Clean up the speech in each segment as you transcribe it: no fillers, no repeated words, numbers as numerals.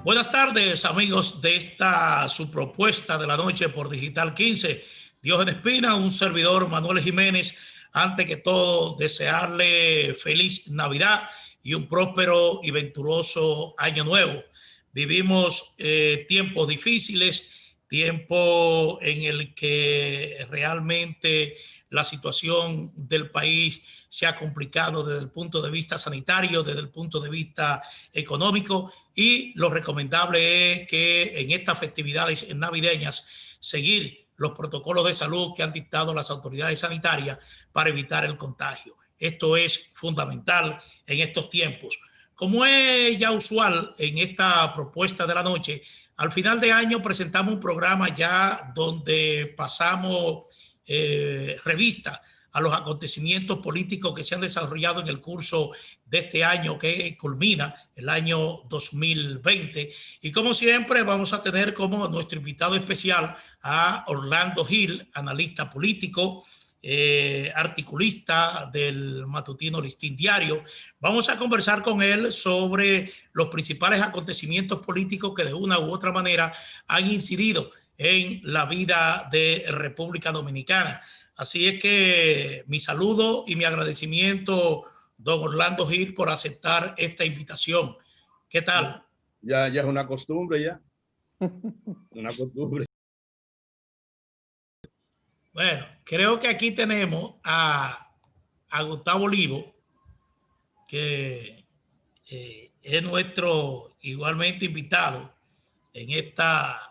Buenas tardes, amigos de esta su propuesta de la noche por Digital 15. Diógenes Espina, un servidor, Manuel Jiménez. Antes que todo, desearle feliz Navidad y un próspero y venturoso año nuevo. Vivimos tiempos difíciles, tiempo en el que realmente la situación del país se ha complicado desde el punto de vista sanitario, desde el punto de vista económico, y lo recomendable es que en estas festividades navideñas seguir los protocolos de salud que han dictado las autoridades sanitarias para evitar el contagio. Esto es fundamental en estos tiempos. Como es ya usual en esta propuesta de la noche, al final de año presentamos un programa ya donde pasamos revista a los acontecimientos políticos que se han desarrollado en el curso de este año que culmina el año 2020. Y como siempre vamos a tener como nuestro invitado especial a Orlando Gil, analista político, articulista del matutino Listín Diario. Vamos a conversar con él sobre los principales acontecimientos políticos que de una u otra manera han incidido en la vida de República Dominicana. Así es que mi saludo y mi agradecimiento, don Orlando Gil, por aceptar esta invitación. ¿Qué tal? Ya es una costumbre ya. Una costumbre. Bueno, creo que aquí tenemos a Gustavo Olivo, que es nuestro igualmente invitado en esta.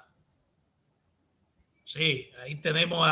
Sí, ahí tenemos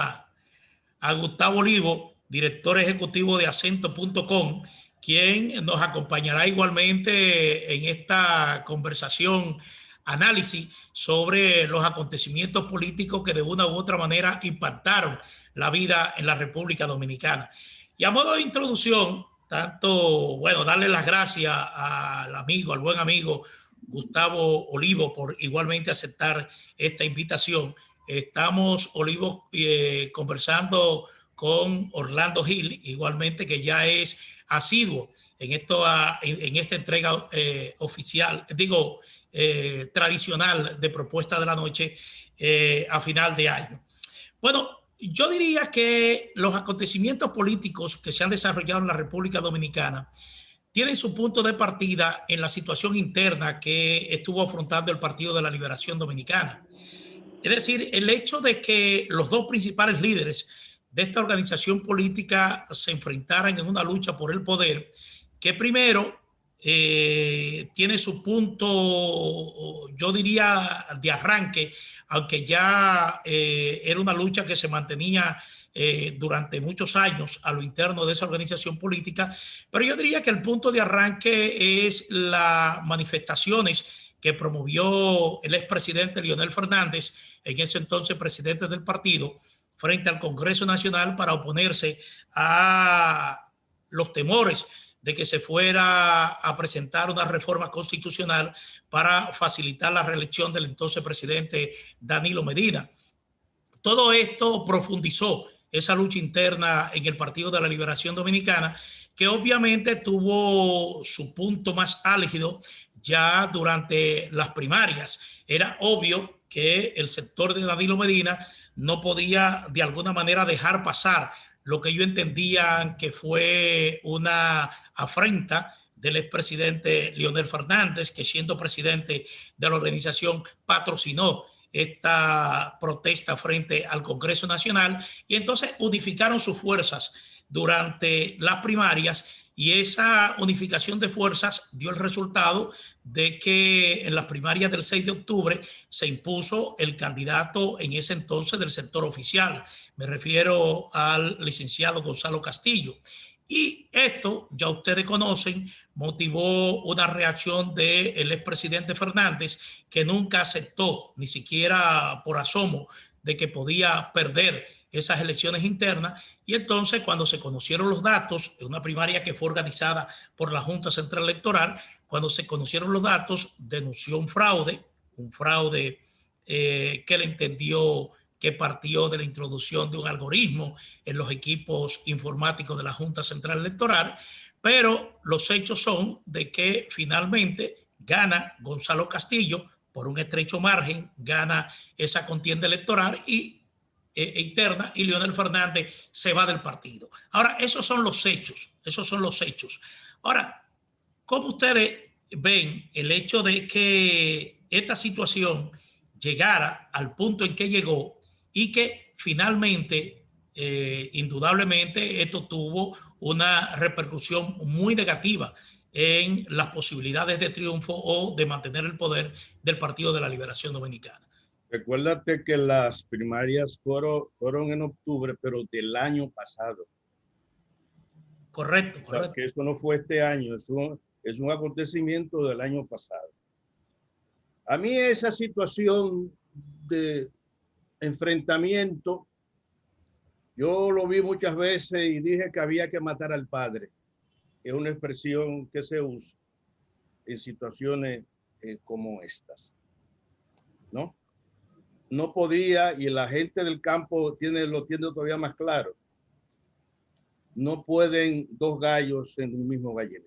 a Gustavo Olivo, director ejecutivo de acento.com, quien nos acompañará igualmente en esta conversación, análisis sobre los acontecimientos políticos que de una u otra manera impactaron la vida en la República Dominicana. Y a modo de introducción, darle las gracias al buen amigo Gustavo Olivo por igualmente aceptar esta invitación. Estamos, Olivo, conversando con Orlando Gil, igualmente, que ya es asiduo en esta entrega oficial, tradicional de propuesta de la noche a final de año. Bueno, yo diría que los acontecimientos políticos que se han desarrollado en la República Dominicana tienen su punto de partida en la situación interna que estuvo afrontando el Partido de la Liberación Dominicana. Es decir, el hecho de que los dos principales líderes de esta organización política se enfrentaran en una lucha por el poder, que primero tiene su punto, yo diría, de arranque, aunque ya era una lucha que se mantenía durante muchos años a lo interno de esa organización política, pero yo diría que el punto de arranque es las manifestaciones que promovió el expresidente Leonel Fernández, en ese entonces presidente del partido, frente al Congreso Nacional para oponerse a los temores de que se fuera a presentar una reforma constitucional para facilitar la reelección del entonces presidente Danilo Medina. Todo esto profundizó esa lucha interna en el Partido de la Liberación Dominicana, que obviamente tuvo su punto más álgido ya durante las primarias. Era obvio que el sector de Danilo Medina no podía de alguna manera dejar pasar lo que ellos entendían que fue una afrenta del expresidente Leonel Fernández, que siendo presidente de la organización patrocinó esta protesta frente al Congreso Nacional, y entonces unificaron sus fuerzas durante las primarias, y esa unificación de fuerzas dio el resultado de que en las primarias del 6 de octubre se impuso el candidato en ese entonces del sector oficial. Me refiero al licenciado Gonzalo Castillo. Y esto, ya ustedes conocen, motivó una reacción del expresidente Fernández, que nunca aceptó, ni siquiera por asomo, de que podía perder esas elecciones internas. Y entonces, cuando se conocieron los datos de una primaria que fue organizada por la Junta Central Electoral, cuando se conocieron los datos, denunció un fraude que él entendió que partió de la introducción de un algoritmo en los equipos informáticos de la Junta Central Electoral. Pero los hechos son de que finalmente gana Gonzalo Castillo por un estrecho margen, gana esa contienda electoral interna, y Leonel Fernández se va del partido. Ahora, esos son los hechos. Ahora, ¿cómo ustedes ven el hecho de que esta situación llegara al punto en que llegó y que finalmente, indudablemente, esto tuvo una repercusión muy negativa en las posibilidades de triunfo o de mantener el poder del Partido de la Liberación Dominicana? Recuérdate que las primarias fueron en octubre, pero del año pasado. Correcto. O sea, que eso no fue este año, es un acontecimiento del año pasado. A mí esa situación de enfrentamiento, yo lo vi muchas veces y dije que había que matar al padre. Es una expresión que se usa en situaciones como estas, ¿no? No podía, y la gente del campo lo tiene todavía más claro, no pueden dos gallos en un mismo gallinero.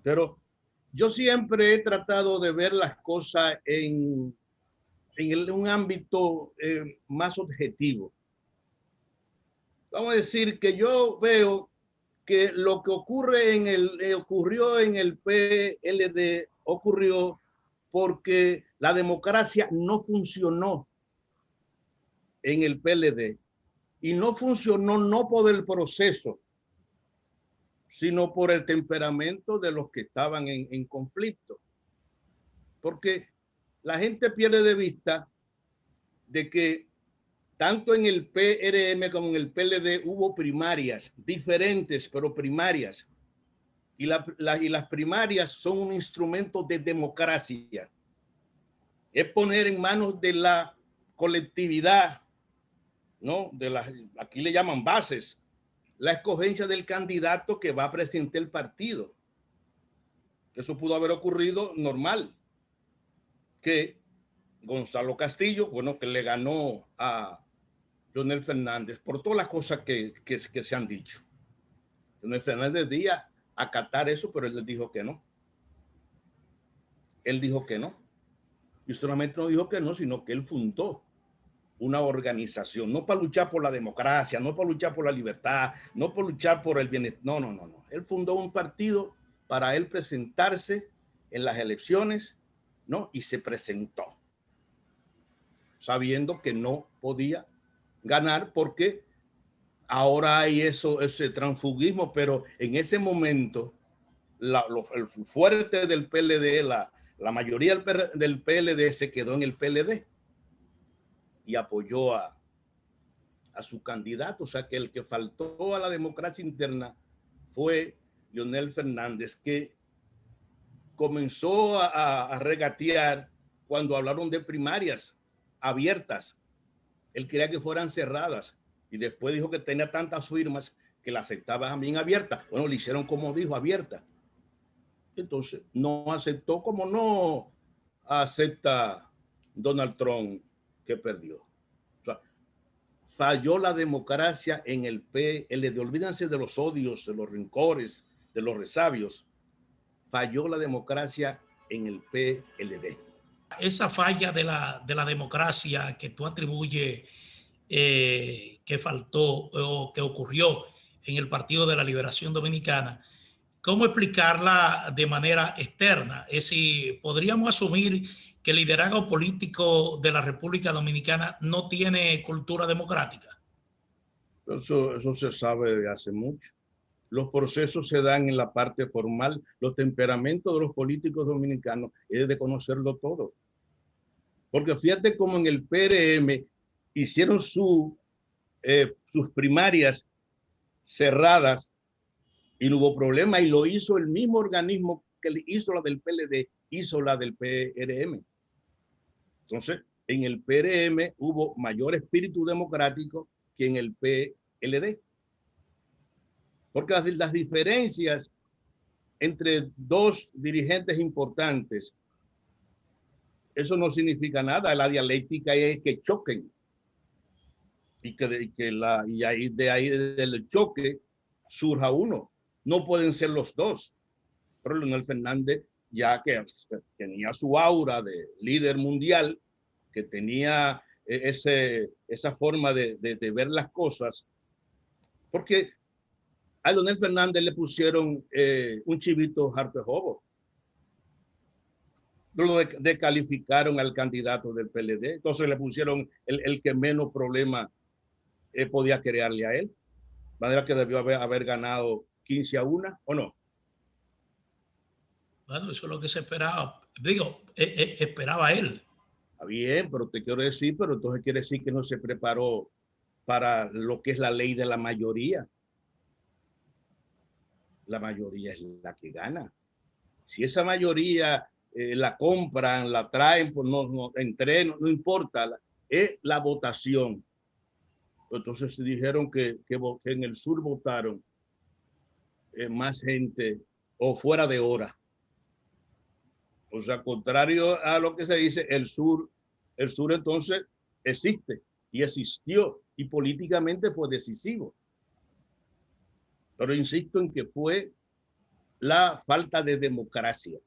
Pero yo siempre he tratado de ver las cosas en un ámbito más objetivo. Vamos a decir que yo veo que lo que ocurrió en el PLD ocurrió porque la democracia no funcionó en el PLD, y no funcionó no por el proceso, sino por el temperamento de los que estaban en conflicto. Porque la gente pierde de vista de que tanto en el PRM como en el PLD hubo primarias diferentes, pero primarias. Y las primarias son un instrumento de democracia. Es poner en manos de la colectividad, ¿no? Aquí le llaman bases, la escogencia del candidato que va a presidir el partido. Eso pudo haber ocurrido normal. Que Gonzalo Castillo, bueno, que le ganó a Leonel Fernández por todas las cosas que se han dicho. Leonel Fernández debía acatar eso, pero él dijo que no. Él dijo que no. Y solamente no dijo que no, sino que él fundó una organización, no para luchar por la democracia, no para luchar por la libertad, no para luchar por el bienestar. No. Él fundó un partido para él presentarse en las elecciones, ¿no? Y se presentó, sabiendo que no podía ganar porque ahora hay ese transfugismo, pero en ese momento el fuerte del PLD, la mayoría del PLD se quedó en el PLD y apoyó a su candidato. O sea que el que faltó a la democracia interna fue Leonel Fernández, que comenzó a regatear cuando hablaron de primarias abiertas. Él quería que fueran cerradas y después dijo que tenía tantas firmas que la aceptaba también abierta. Bueno, le hicieron como dijo, abierta. Entonces no aceptó, como no acepta Donald Trump, que perdió. O sea, falló la democracia en el PLD. Olvídense de los odios, de los rencores, de los resabios. Falló la democracia en el PLD. Esa falla de la democracia que tú atribuyes que faltó o que ocurrió en el Partido de la Liberación Dominicana, ¿cómo explicarla de manera externa? Es decir, ¿podríamos asumir que el liderazgo político de la República Dominicana no tiene cultura democrática? Eso se sabe de hace mucho. Los procesos se dan en la parte formal. Los temperamentos de los políticos dominicanos es de conocerlo todo. Porque fíjate cómo en el PRM hicieron sus primarias cerradas y no hubo problema, y lo hizo el mismo organismo que hizo la del PLD, hizo la del PRM. Entonces, en el PRM hubo mayor espíritu democrático que en el PLD. Porque las diferencias entre dos dirigentes importantes, eso no significa nada. La dialéctica es que choquen. Y de ahí del choque surja uno. No pueden ser los dos. Pero Leonel Fernández ya que tenía su aura de líder mundial, que tenía esa forma de ver las cosas, porque a Leonel Fernández le pusieron un chivito harpejobo. Lo descalificaron al candidato del PLD, entonces le pusieron el que menos problema podía crearle a él, de manera que debió haber ganado 15-1, ¿o no? Bueno, eso es lo que se esperaba. Digo, esperaba él. Está bien, pero te quiero decir, pero entonces quiere decir que no se preparó para lo que es la ley de la mayoría. La mayoría es la que gana. Si esa mayoría la compran, la traen, pues no importa, es la votación. Entonces dijeron que en el sur votaron más gente o fuera de hora. O sea, contrario a lo que se dice, el sur entonces existe y existió y políticamente fue decisivo. Pero insisto en que fue la falta de democracia,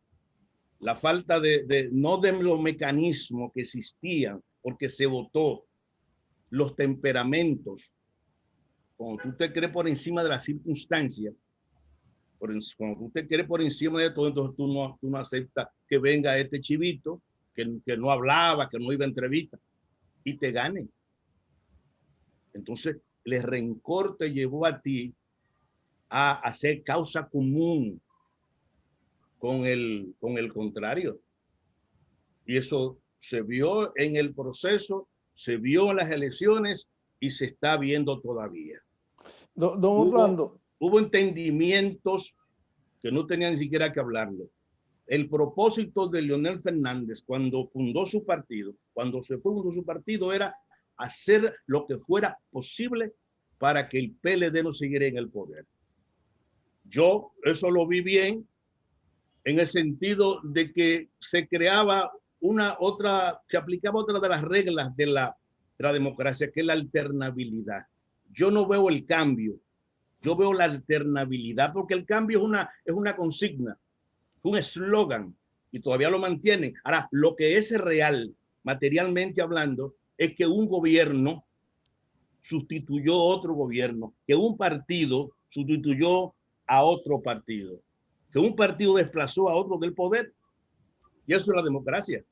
la falta no de los mecanismos que existían, porque se votó, los temperamentos. Cuando tú te crees por encima de las circunstancias, cuando tú te crees por encima de todo, entonces tú no aceptas que venga este chivito que no hablaba, que no iba a entrevistas y te gane. Entonces, el rencor te llevó a ti a hacer causa común con el contrario. Y eso se vio en el proceso, se vio en las elecciones y se está viendo todavía. Don Orlando. Hubo entendimientos que no tenían ni siquiera que hablarlo. El propósito de Leonel Fernández cuando fundó su partido, cuando se fundó su partido, era hacer lo que fuera posible para que el PLD no siguiera en el poder. Yo eso lo vi bien en el sentido de que se creaba se aplicaba otra de las reglas de la democracia, que es la alternabilidad. Yo no veo el cambio, yo veo la alternabilidad, porque el cambio es una consigna, un eslogan, y todavía lo mantienen. Ahora, lo que es real, materialmente hablando, es que un gobierno sustituyó a otro gobierno, que un partido sustituyó a otro partido, que un partido desplazó a otro del poder, y eso es la democracia.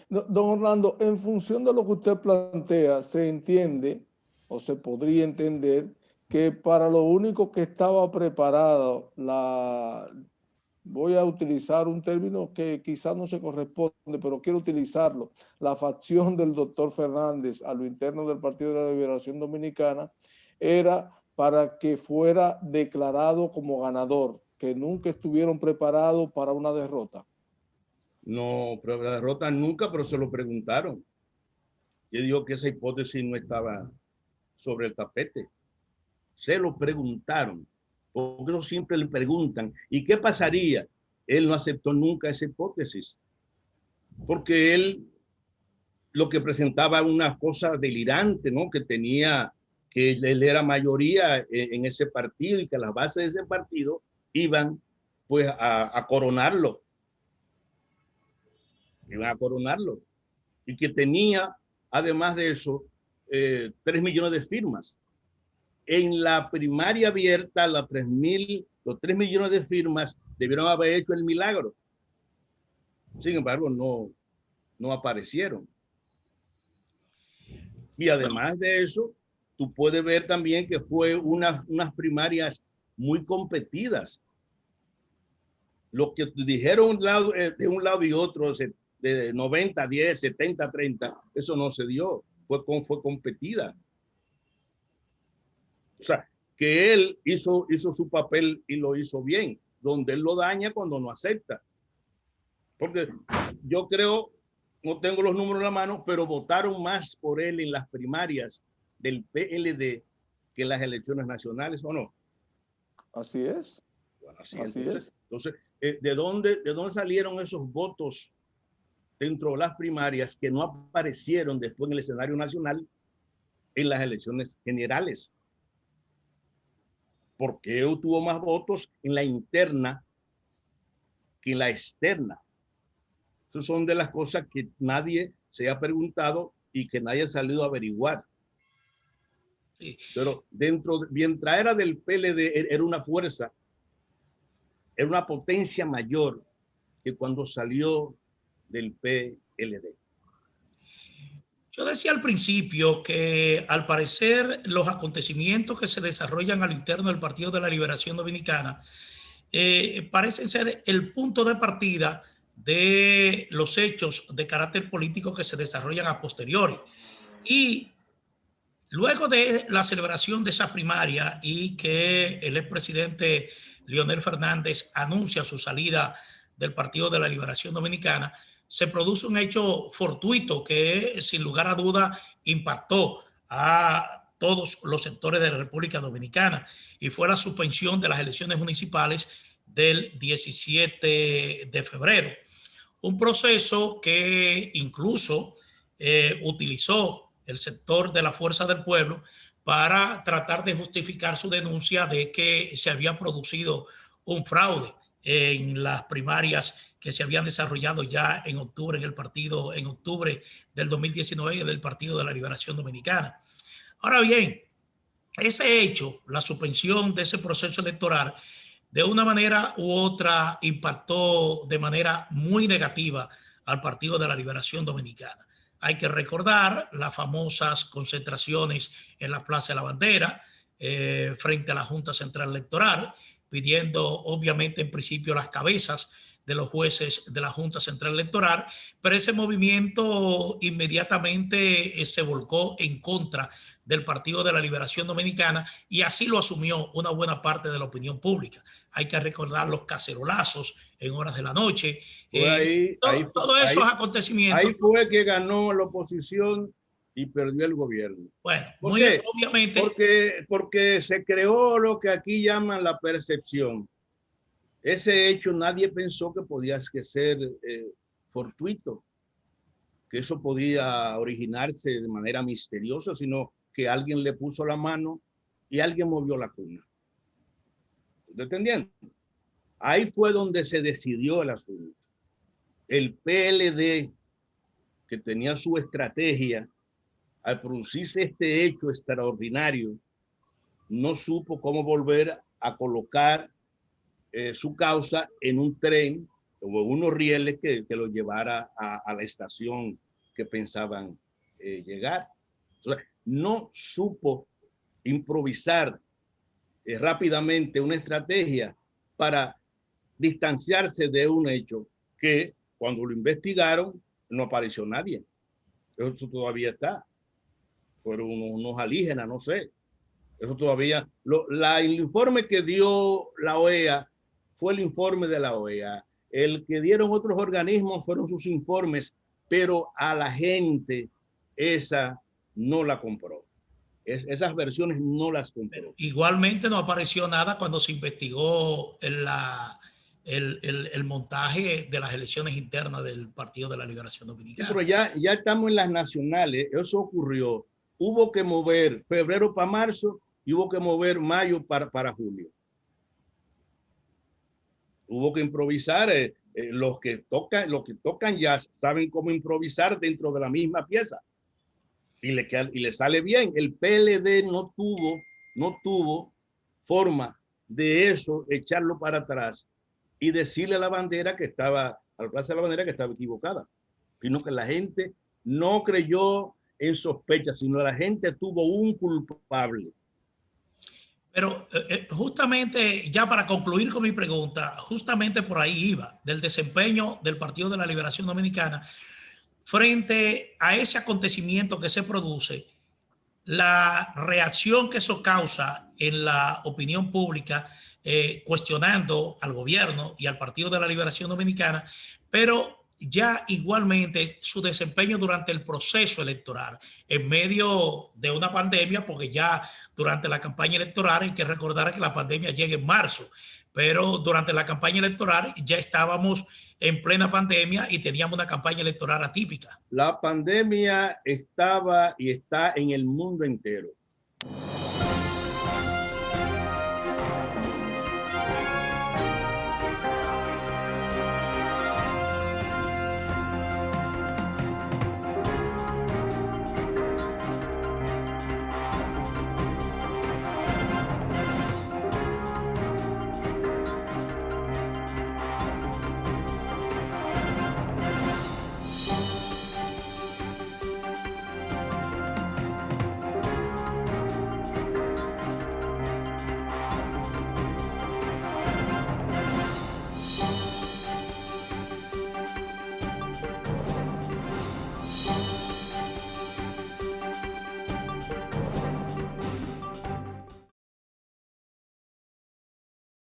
Don Orlando, en función de lo que usted plantea, se entiende o se podría entender que para lo único que estaba preparado voy a utilizar un término que quizás no se corresponde, pero quiero utilizarlo, la facción del doctor Fernández a lo interno del Partido de la Liberación Dominicana, era para que fuera declarado como ganador, que nunca estuvieron preparados para una derrota. No, pero la derrota nunca, pero se lo preguntaron. Yo digo que esa hipótesis no estaba sobre el tapete. Se lo preguntaron, porque eso siempre le preguntan. ¿Y qué pasaría? Él no aceptó nunca esa hipótesis, porque él lo que presentaba una cosa delirante, ¿no? Que él era mayoría en ese partido y que las bases de ese partido iban pues a coronarlo. Iban a coronarlo. Y que tenía, además de eso, 3 millones de firmas. En la primaria abierta, los 3 millones de firmas debieron haber hecho el milagro. Sin embargo, no aparecieron. Y además de eso, tú puedes ver también que fue unas primarias muy competidas. Lo que dijeron de un lado y otro, de 90-10, 70-30, eso no se dio, fue competida. O sea, que él hizo su papel y lo hizo bien, donde él lo daña cuando no acepta. Porque yo creo, no tengo los números en la mano, pero votaron más por él en las primarias del PLD que en las elecciones nacionales, ¿o no? Así es. Bueno, así es. Entonces, ¿de dónde salieron esos votos dentro de las primarias que no aparecieron después en el escenario nacional en las elecciones generales? ¿Por qué tuvo más votos en la interna que en la externa. Esas son de las cosas que nadie se ha preguntado y que nadie ha salido a averiguar. Sí. Pero mientras era del PLD, era una fuerza, era una potencia mayor que cuando salió del PLD. Yo decía al principio que al parecer los acontecimientos que se desarrollan al interno del Partido de la Liberación Dominicana parecen ser el punto de partida de los hechos de carácter político que se desarrollan a posteriori. Y luego de la celebración de esa primaria y que el expresidente Leonel Fernández anuncia su salida del Partido de la Liberación Dominicana, se produce un hecho fortuito que sin lugar a duda impactó a todos los sectores de la República Dominicana, y fue la suspensión de las elecciones municipales del 17 de febrero. Un proceso que incluso utilizó el sector de la Fuerza del Pueblo para tratar de justificar su denuncia de que se había producido un fraude en las primarias que se habían desarrollado ya en octubre en el partido, en octubre del 2019 del Partido de la Liberación Dominicana. Ahora bien, ese hecho, la suspensión de ese proceso electoral, de una manera u otra impactó de manera muy negativa al Partido de la Liberación Dominicana. Hay que recordar las famosas concentraciones en la Plaza de la Bandera frente a la Junta Central Electoral, pidiendo obviamente en principio las cabezas de los jueces de la Junta Central Electoral, pero ese movimiento inmediatamente se volcó en contra del Partido de la Liberación Dominicana, y así lo asumió una buena parte de la opinión pública. Hay que recordar los cacerolazos en horas de la noche, todos esos acontecimientos. Ahí fue que ganó la oposición y perdió el gobierno. Bueno, muy obviamente. Porque se creó lo que aquí llaman la percepción. Ese hecho nadie pensó que podía ser fortuito, que eso podía originarse de manera misteriosa, sino que alguien le puso la mano y alguien movió la cuna. ¿Está entendiendo? Ahí fue donde se decidió el asunto. El PLD, que tenía su estrategia, al producirse este hecho extraordinario, no supo cómo volver a colocar su causa en un tren o unos rieles que lo llevara a la estación que pensaban llegar. Entonces, no supo improvisar rápidamente una estrategia para distanciarse de un hecho que cuando lo investigaron no apareció nadie. Eso todavía está. Fueron unos alienígenas, no sé. Eso todavía, el informe que dio la OEA fue el informe de la OEA. El que dieron otros organismos fueron sus informes, pero a la gente esa no la compró. Esas versiones no las compró. Pero igualmente no apareció nada cuando se investigó el montaje de las elecciones internas del Partido de la Liberación Dominicana. Sí, pero ya estamos en las nacionales. Eso ocurrió. Hubo que mover febrero para marzo y hubo que mover mayo para julio. Hubo que improvisar. Los que tocan jazz saben cómo improvisar dentro de la misma pieza. Y le sale bien. El PLD no tuvo forma de eso, echarlo para atrás y decirle a la bandera que estaba, a la Plaza de la Bandera, que estaba equivocada. Sino que la gente no creyó en sospecha, sino la gente tuvo un culpable. Pero justamente, ya para concluir con mi pregunta, justamente por ahí iba, del desempeño del Partido de la Liberación Dominicana frente a ese acontecimiento que se produce, la reacción que eso causa en la opinión pública, cuestionando al gobierno y al Partido de la Liberación Dominicana, pero ya igualmente su desempeño durante el proceso electoral, en medio de una pandemia, porque ya durante la campaña electoral hay que recordar que la pandemia llega en marzo, pero durante la campaña electoral ya estábamos en plena pandemia y teníamos una campaña electoral atípica. La pandemia estaba y está en el mundo entero.